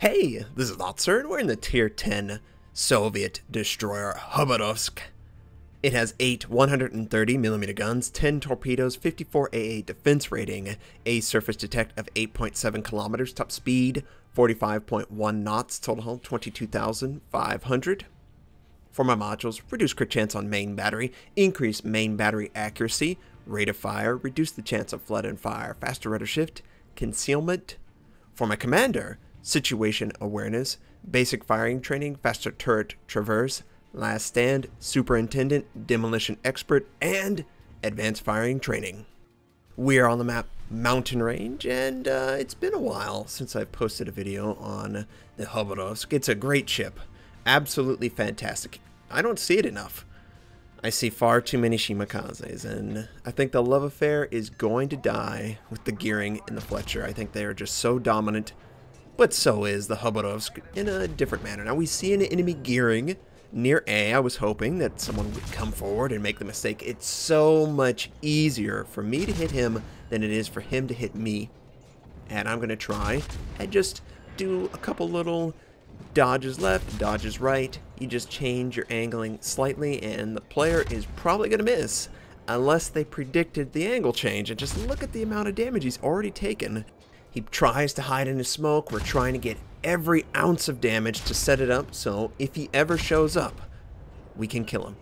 Hey, this is Notser, and we're in the Tier 10 Soviet destroyer Khabarovsk. It has 8 130mm guns, 10 torpedoes, 54 AA defense rating, a surface detect of 8.7 kilometers, top speed 45.1 knots, total hull 22,500. For my modules, reduce crit chance on main battery, increase main battery accuracy, rate of fire, reduce the chance of flood and fire, faster rudder shift, concealment. For my commander, situation awareness, basic firing training, faster turret traverse, last stand, superintendent, demolition expert, and advanced firing training. We are on the map Mountain Range, and it's been a while since I've posted a video on the Khabarovsk. It's a great ship. Absolutely fantastic. I don't see it enough. I see far too many Shimakazes, and I think the love affair is going to die with the gearing in the Fletcher. I think they are just so dominant, but so is the Khabarovsk in a different manner. Now we see an enemy gearing near A. I was hoping that someone would come forward and make the mistake. It's so much easier for me to hit him than it is for him to hit me. And I'm going to try and just do a couple little dodges left, dodges right. You just change your angling slightly and the player is probably going to miss unless they predicted the angle change. And just look at the amount of damage he's already taken. He tries to hide in his smoke. We're trying to get every ounce of damage to set it up so if he ever shows up, we can kill him.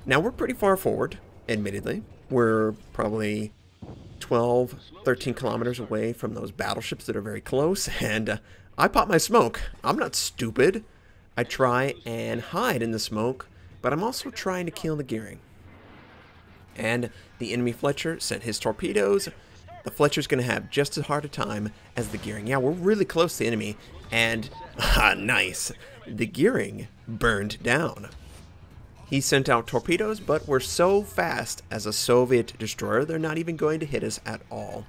Now we're pretty far forward, admittedly. We're probably 12, 13 kilometers away from those battleships that are very close, and I pop my smoke. I'm not stupid. I try and hide in the smoke, but I'm also trying to kill the gearing. And the enemy Fletcher sent his torpedoes. The Fletcher's going to have just as hard a time as the gearing. Yeah, we're really close to the enemy, and nice. The gearing burned down. He sent out torpedoes, but we're so fast as a Soviet destroyer, they're not even going to hit us at all.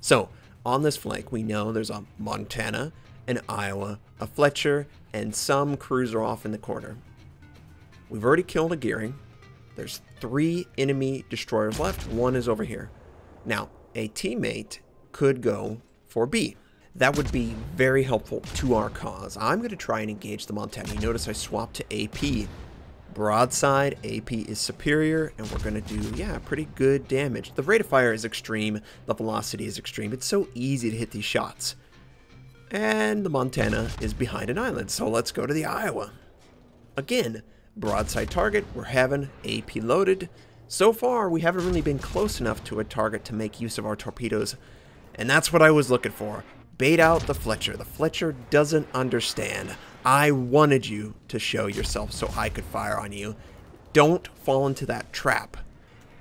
So, on this flank, we know there's a Montana, an Iowa, a Fletcher, and some cruiser off in the corner. We've already killed a gearing. There's 3 enemy destroyers left. 1 is over here. Now, a teammate could go for B. That would be very helpful to our cause. I'm going to try and engage the Montana. You notice I swapped to AP. Broadside, AP is superior, and we're going to do, yeah, pretty good damage. The rate of fire is extreme. The velocity is extreme. It's so easy to hit these shots. And the Montana is behind an island, so let's go to the Iowa. Again, broadside target. We're having AP loaded. So far, we haven't really been close enough to a target to make use of our torpedoes, and that's what I was looking for. Bait out the Fletcher. The Fletcher doesn't understand. I wanted you to show yourself so I could fire on you. Don't fall into that trap.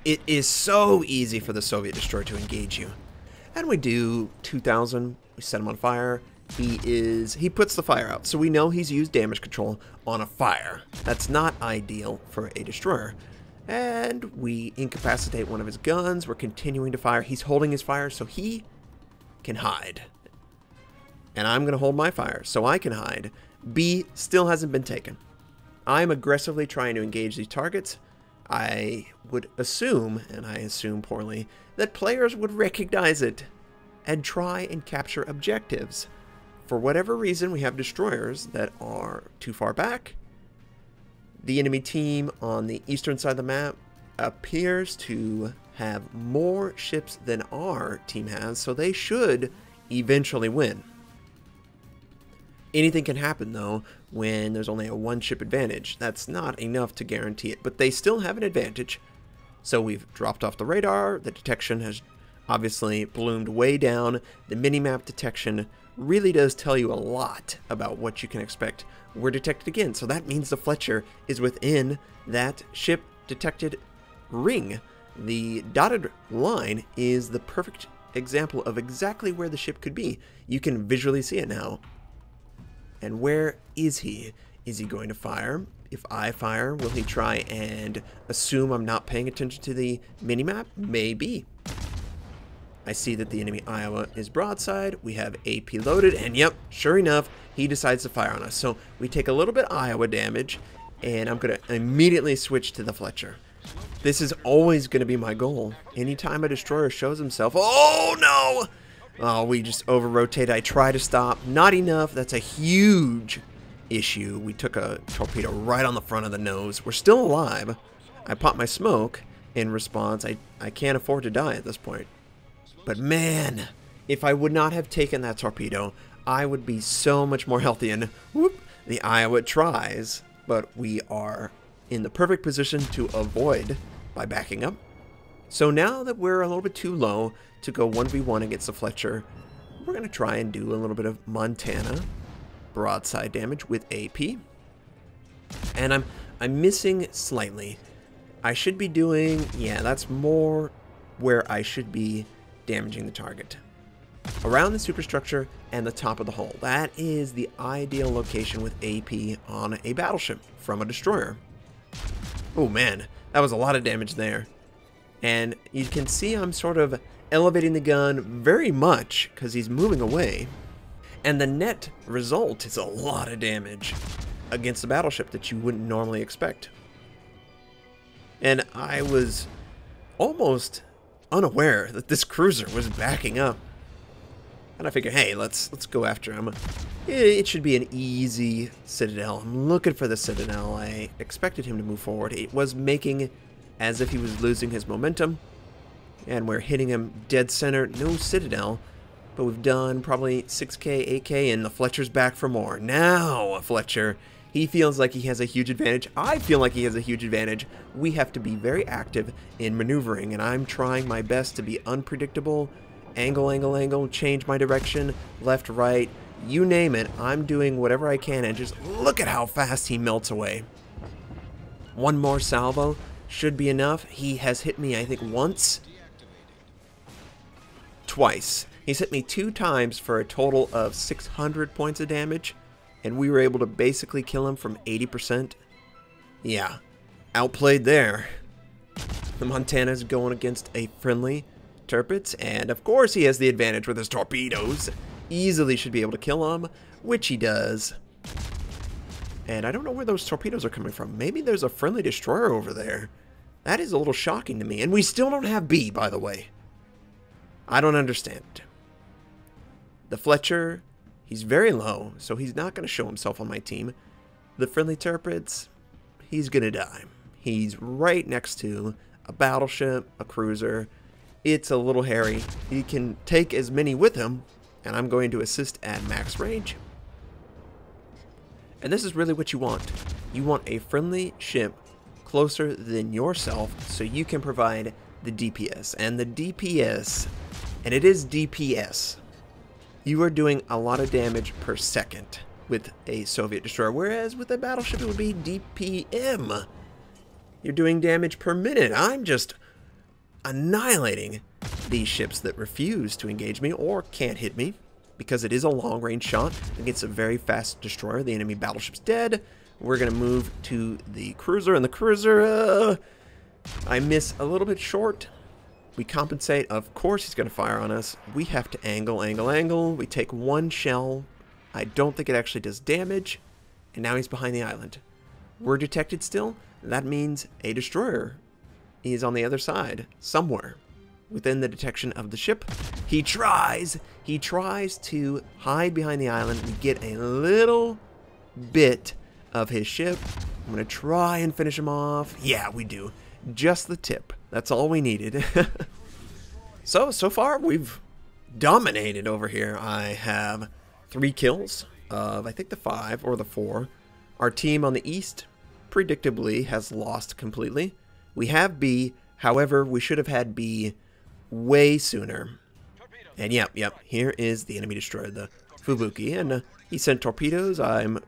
It is so easy for the Soviet destroyer to engage you. And we do 2,000. We set him on fire. He puts the fire out, so we know he's used damage control on a fire. That's not ideal for a destroyer. And we incapacitate one of his guns. We're continuing to fire. He's holding his fire so he can hide. And I'm going to hold my fire so I can hide. B still hasn't been taken. I'm aggressively trying to engage these targets. I would assume, and I assume poorly, that players would recognize it and try and capture objectives. For whatever reason, we have destroyers that are too far back. The enemy team on the eastern side of the map appears to have more ships than our team has, so they should eventually win. Anything can happen, though, when there's only a 1-ship advantage. That's not enough to guarantee it, but they still have an advantage. So we've dropped off the radar. The detection has obviously bloomed way down. The minimap detection really does tell you a lot about what you can expect. We're detected again, so that means the Fletcher is within that ship detected ring. The dotted line is the perfect example of exactly where the ship could be. You can visually see it now. And where is he? Is he going to fire? If I fire, will he try and assume I'm not paying attention to the minimap? Maybe. I see that the enemy Iowa is broadside. We have AP loaded, and yep, sure enough, he decides to fire on us. So we take a little bit of Iowa damage, and I'm going to immediately switch to the Fletcher. This is always going to be my goal. Anytime a destroyer shows himself, oh no! Oh, we just over-rotate. I try to stop. Not enough. That's a huge issue. We took a torpedo right on the front of the nose. We're still alive. I popped my smoke in response. I can't afford to die at this point. But man, if I would not have taken that torpedo, I would be so much more healthy. And whoop, the Iowa tries. But we are in the perfect position to avoid by backing up. So now that we're a little bit too low to go 1v1 against the Fletcher, we're going to try and do a little bit of Montana broadside damage with AP. And I'm missing slightly. I should be doing, yeah, that's more where I should be damaging the target. Around the superstructure and the top of the hull. That is the ideal location with AP on a battleship from a destroyer. Oh man, that was a lot of damage there. And you can see I'm sort of elevating the gun very much because he's moving away. And the net result is a lot of damage against a battleship that you wouldn't normally expect. And I was almost unaware that this cruiser was backing up. And I figured, hey, let's go after him. It should be an easy Citadel. I'm looking for the Citadel. I expected him to move forward. It was making as if he was losing his momentum. And we're hitting him dead center. No Citadel. But we've done probably 6k, 8k, and the Fletcher's back for more. Now, Fletcher, he feels like he has a huge advantage. I feel like he has a huge advantage. We have to be very active in maneuvering, and I'm trying my best to be unpredictable. Angle, angle, angle, change my direction, left, right, you name it. I'm doing whatever I can, and just look at how fast he melts away. One more salvo should be enough. He has hit me, I think, once. Twice. He's hit me 2 times for a total of 600 points of damage, and we were able to basically kill him from 80%. Yeah, outplayed there. The Montana's going against a friendly Tirpitz, and of course he has the advantage with his torpedoes. Easily should be able to kill him, which he does. And I don't know where those torpedoes are coming from. Maybe there's a friendly destroyer over there. That is a little shocking to me, and we still don't have B, by the way. I don't understand. The Fletcher, he's very low, so he's not going to show himself on my team. The friendly Tirpitz, he's going to die. He's right next to a battleship, a cruiser. It's a little hairy. He can take as many with him, and I'm going to assist at max range. And this is really what you want. You want a friendly ship closer than yourself so you can provide the DPS. And the DPS, and it is DPS, you are doing a lot of damage per second with a Soviet destroyer, whereas with a battleship it would be DPM. You're doing damage per minute. I'm just annihilating these ships that refuse to engage me or can't hit me because it is a long-range shot against a very fast destroyer. The enemy battleship's dead. We're going to move to the cruiser, and the cruiser, I miss a little bit short. We compensate. Of course he's going to fire on us. We have to angle, angle, angle. We take 1 shell. I don't think it actually does damage. And now he's behind the island. We're detected still. That means a destroyer is on the other side, somewhere within the detection of the ship. He tries to hide behind the island. We get a little bit of his ship. I'm going to try and finish him off. Yeah, we do. Just the tip. That's all we needed. So far we've dominated over here. I have 3 kills of, I think, the 5 or the 4. Our team on the east predictably has lost completely. We have B, however, we should have had B way sooner. And yep, here is the enemy destroyer, the Fubuki, and he sent torpedoes. I'm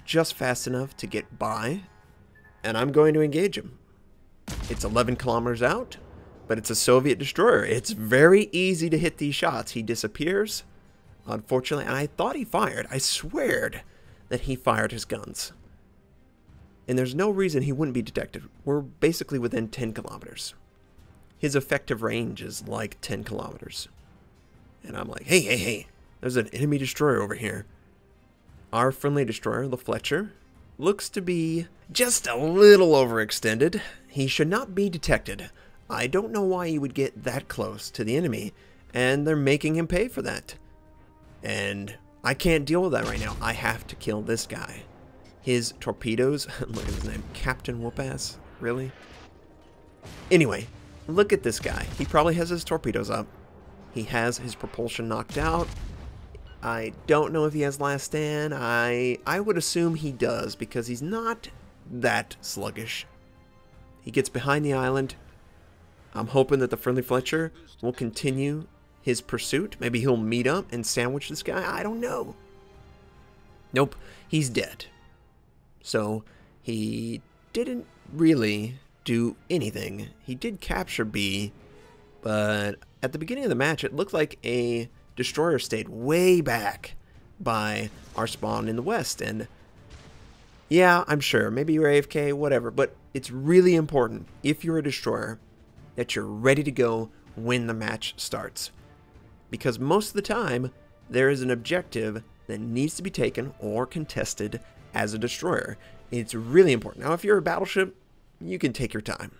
just fast enough to get by, and I'm going to engage him. It's 11 kilometers out, but it's a Soviet destroyer. It's very easy to hit these shots. He disappears, unfortunately, and I thought he fired. I sweared that he fired his guns. And there's no reason he wouldn't be detected. We're basically within 10 kilometers. His effective range is like 10 kilometers. And I'm like, hey, there's an enemy destroyer over here. Our friendly destroyer, the Fletcher, looks to be just a little overextended. He should not be detected. I don't know why you would get that close to the enemy and they're making him pay for that. And I can't deal with that right now. I have to kill this guy. His torpedoes, look at his name, Captain Whoopass, really? Anyway, look at this guy. He probably has his torpedoes up. He has his propulsion knocked out. I don't know if he has last stand. I would assume he does, because he's not that sluggish. He gets behind the island. I'm hoping that the friendly Fletcher will continue his pursuit. Maybe he'll meet up and sandwich this guy. I don't know. Nope, he's dead. So he didn't really do anything. He did capture B, but at the beginning of the match, it looked like a destroyer stayed way back by our spawn in the west. And yeah, I'm sure, maybe you're AFK, whatever, but it's really important, if you're a destroyer, that you're ready to go when the match starts. Because most of the time, there is an objective that needs to be taken or contested as a destroyer. It's really important. Now, if you're a battleship, you can take your time.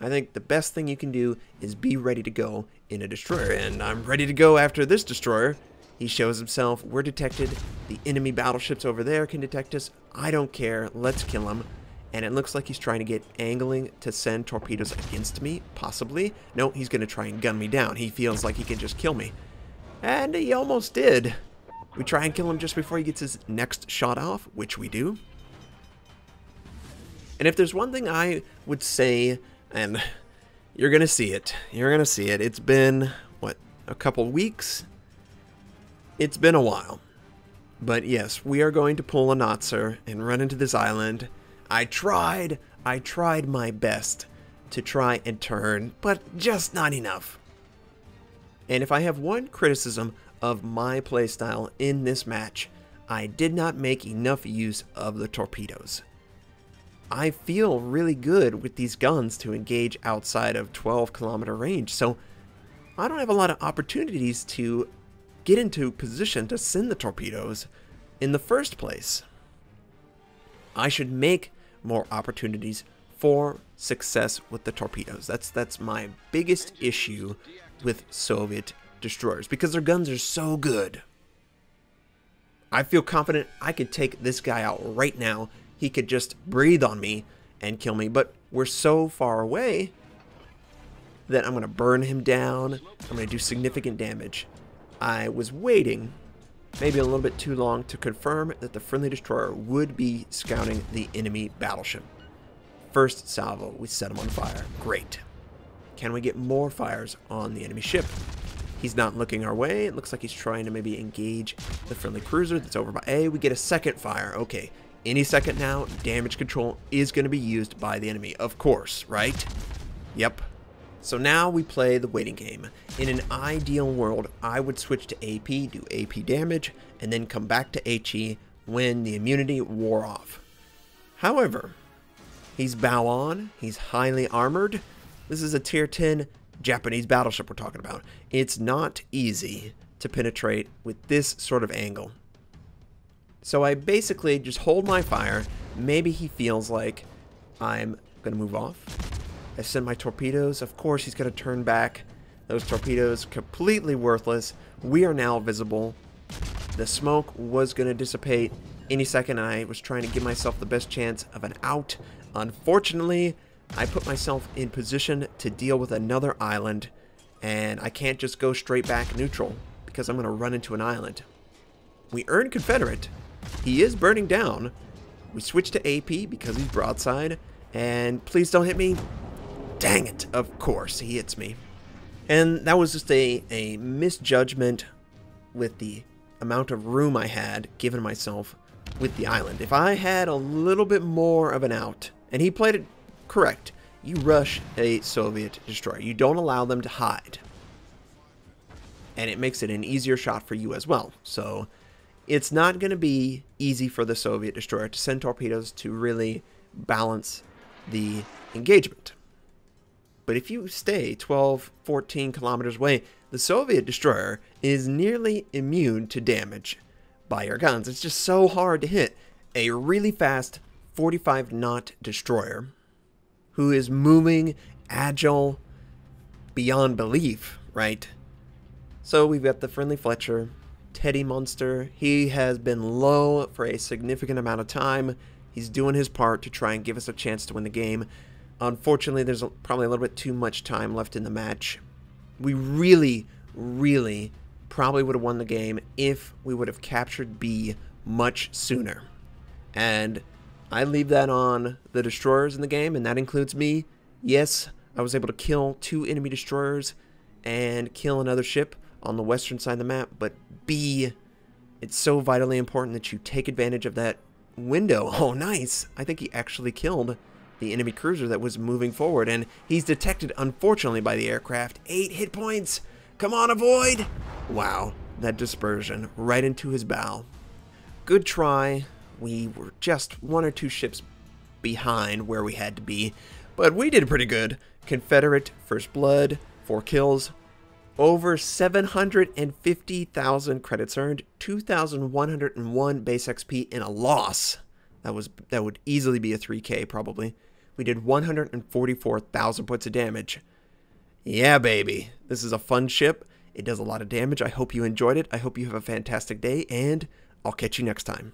I think the best thing you can do is be ready to go in a destroyer. And I'm ready to go after this destroyer. He shows himself. We're detected. The enemy battleships over there can detect us. I don't care. Let's kill him. And it looks like he's trying to get angling to send torpedoes against me, possibly. No, he's going to try and gun me down. He feels like he can just kill me. And he almost did. We try and kill him just before he gets his next shot off, which we do. And if there's one thing I would say, and you're going to see it. You're going to see it. It's been, what, a couple weeks? It's been a while. But yes, we are going to pull a Notser and run into this island. I tried my best to try and turn, but just not enough. And if I have one criticism of my playstyle in this match, I did not make enough use of the torpedoes. I feel really good with these guns to engage outside of 12-kilometer range, so I don't have a lot of opportunities to get into position to send the torpedoes in the first place. I should make more opportunities for success with the torpedoes. That's my biggest issue with Soviet destroyers, because their guns are so good. I feel confident I could take this guy out right now. He could just breathe on me and kill me, but we're so far away that I'm going to burn him down. I'm going to do significant damage. I was waiting maybe a little bit too long to confirm that the friendly destroyer would be scouting the enemy battleship. First salvo, we set him on fire. Great. Can we get more fires on the enemy ship? He's not looking our way. It looks like he's trying to maybe engage the friendly cruiser that's over by A. We get a second fire. Okay, any second now, damage control is going to be used by the enemy. Of course, right? Yep. So now we play the waiting game. In an ideal world, I would switch to AP, do AP damage, and then come back to HE when the immunity wore off. However, he's bow on, he's highly armored. This is a tier 10 Japanese battleship we're talking about. It's not easy to penetrate with this sort of angle. So I basically just hold my fire. Maybe he feels like I'm going to move off. I send my torpedoes. Of course, he's going to turn back. Those torpedoes, completely worthless. We are now visible. The smoke was going to dissipate any second. I was trying to give myself the best chance of an out. Unfortunately, I put myself in position to deal with another island, and I can't just go straight back neutral because I'm going to run into an island. We earn Confederate. He is burning down. We switch to AP because he's broadside, and please don't hit me. Dang it, of course, he hits me. And that was just a misjudgment with the amount of room I had given myself with the island. If I had a little bit more of an out, and he played it correct, you rush a Soviet destroyer. You don't allow them to hide. And it makes it an easier shot for you as well. So it's not going to be easy for the Soviet destroyer to send torpedoes to really balance the engagement. But if you stay 12, 14 kilometers away, the Soviet destroyer is nearly immune to damage by your guns. It's just so hard to hit a really fast 45-knot destroyer who is moving agile beyond belief. right? So we've got the friendly Fletcher, Teddy Monster. He has been low for a significant amount of time. He's doing his part to try and give us a chance to win the game. Unfortunately, there's probably a little bit too much time left in the match. We really probably would have won the game if we would have captured B much sooner. And I leave that on the destroyers in the game, and that includes me. Yes, I was able to kill 2 enemy destroyers and kill another ship on the western side of the map, but B, it's so vitally important that you take advantage of that window. Oh, nice. I think he actually killed the enemy cruiser that was moving forward, and he's detected, unfortunately, by the aircraft. 8 hit points. Come on, avoid. Wow, that dispersion right into his bow. Good try. We were just 1 or 2 ships behind where we had to be, but we did pretty good. Confederate First Blood, 4 kills, over 750,000 credits earned, 2,101 base XP in a loss. That would easily be a 3K probably. We did 144,000 points of damage. Yeah, baby. This is a fun ship. It does a lot of damage. I hope you enjoyed it. I hope you have a fantastic day, and I'll catch you next time.